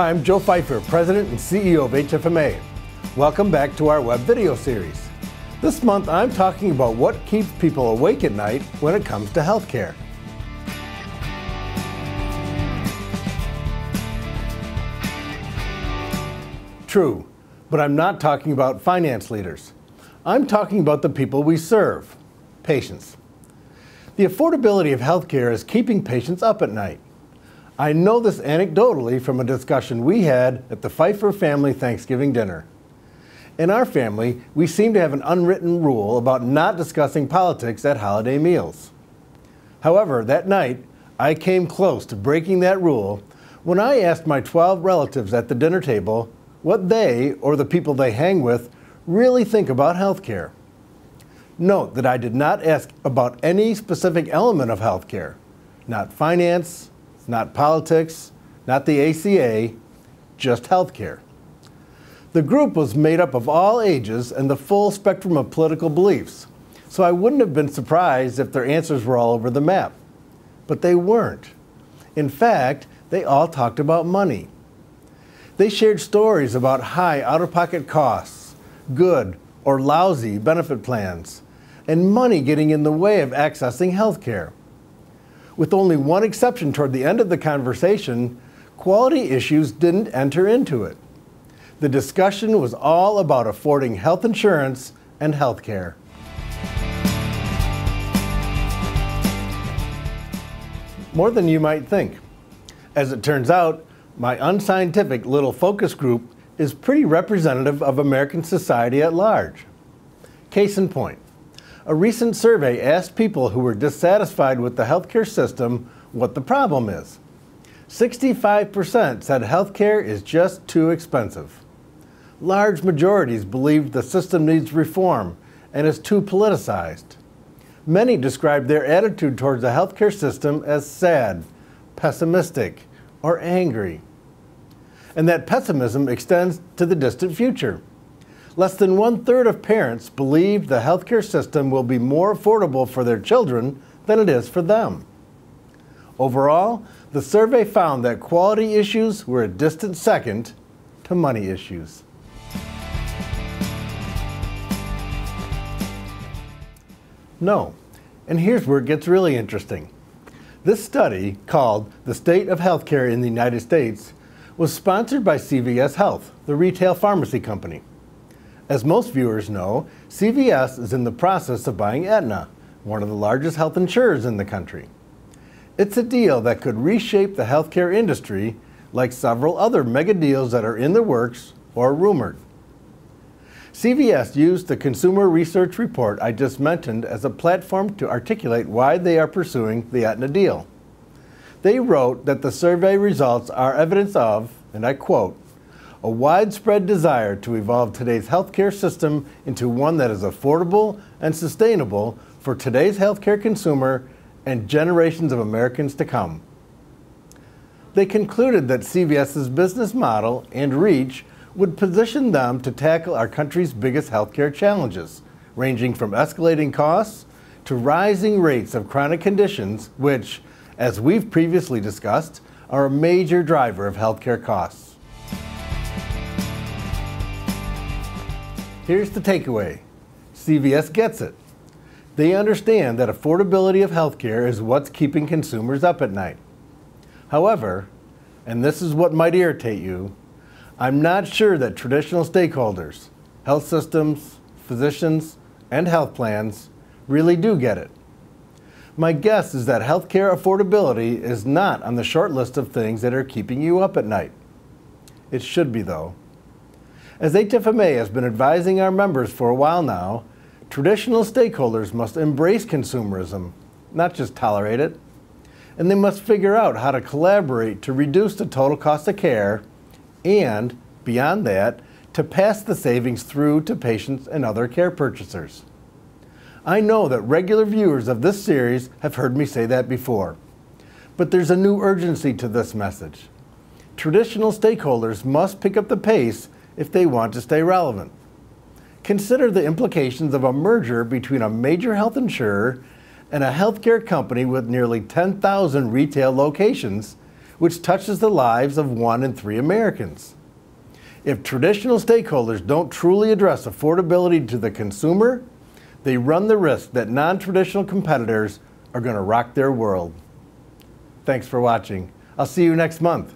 Hi, I'm Joe Fifer, President and CEO of HFMA. Welcome back to our web video series. This month I'm talking about what keeps people awake at night when it comes to healthcare. True, but I'm not talking about finance leaders. I'm talking about the people we serve, patients. The affordability of healthcare is keeping patients up at night. I know this anecdotally from a discussion we had at the Fifer family Thanksgiving dinner. In our family, we seem to have an unwritten rule about not discussing politics at holiday meals. However, that night, I came close to breaking that rule when I asked my 12 relatives at the dinner table what they, or the people they hang with, really think about healthcare. Note that I did not ask about any specific element of healthcare, not finance, not politics, not the ACA, just healthcare. The group was made up of all ages and the full spectrum of political beliefs, so I wouldn't have been surprised if their answers were all over the map. But they weren't. In fact, they all talked about money. They shared stories about high out-of-pocket costs, good or lousy benefit plans, and money getting in the way of accessing healthcare. With only one exception toward the end of the conversation, quality issues didn't enter into it. The discussion was all about affording health insurance and health care. More than you might think. As it turns out, my unscientific little focus group is pretty representative of American society at large. Case in point. A recent survey asked people who were dissatisfied with the healthcare system what the problem is. 65% said healthcare is just too expensive. Large majorities believed the system needs reform and is too politicized. Many described their attitude towards the healthcare system as sad, pessimistic, or angry. And that pessimism extends to the distant future. Less than 1/3 of parents believe the healthcare system will be more affordable for their children than it is for them. Overall, the survey found that quality issues were a distant second to money issues. No, and here's where it gets really interesting. This study, called The State of Healthcare in the United States, was sponsored by CVS Health, the retail pharmacy company. As most viewers know, CVS is in the process of buying Aetna, one of the largest health insurers in the country. It's a deal that could reshape the healthcare industry, like several other mega deals that are in the works or rumored. CVS used the consumer research report I just mentioned as a platform to articulate why they are pursuing the Aetna deal. They wrote that the survey results are evidence of, and I quote, a widespread desire to evolve today's healthcare system into one that is affordable and sustainable for today's healthcare consumer and generations of Americans to come. They concluded that CVS's business model and reach would position them to tackle our country's biggest healthcare challenges, ranging from escalating costs to rising rates of chronic conditions, which, as we've previously discussed, are a major driver of healthcare costs. Here's the takeaway. CVS gets it. They understand that affordability of healthcare is what's keeping consumers up at night. However, and this is what might irritate you, I'm not sure that traditional stakeholders, health systems, physicians, and health plans really do get it. My guess is that healthcare affordability is not on the short list of things that are keeping you up at night. It should be, though. As HFMA has been advising our members for a while now, traditional stakeholders must embrace consumerism, not just tolerate it. And they must figure out how to collaborate to reduce the total cost of care and, beyond that, to pass the savings through to patients and other care purchasers. I know that regular viewers of this series have heard me say that before, but there's a new urgency to this message. Traditional stakeholders must pick up the pace if they want to stay relevant. Consider the implications of a merger between a major health insurer and a healthcare company with nearly 10,000 retail locations, which touches the lives of 1 in 3 Americans. If traditional stakeholders don't truly address affordability to the consumer, they run the risk that non-traditional competitors are going to rock their world. Thanks for watching. I'll see you next month.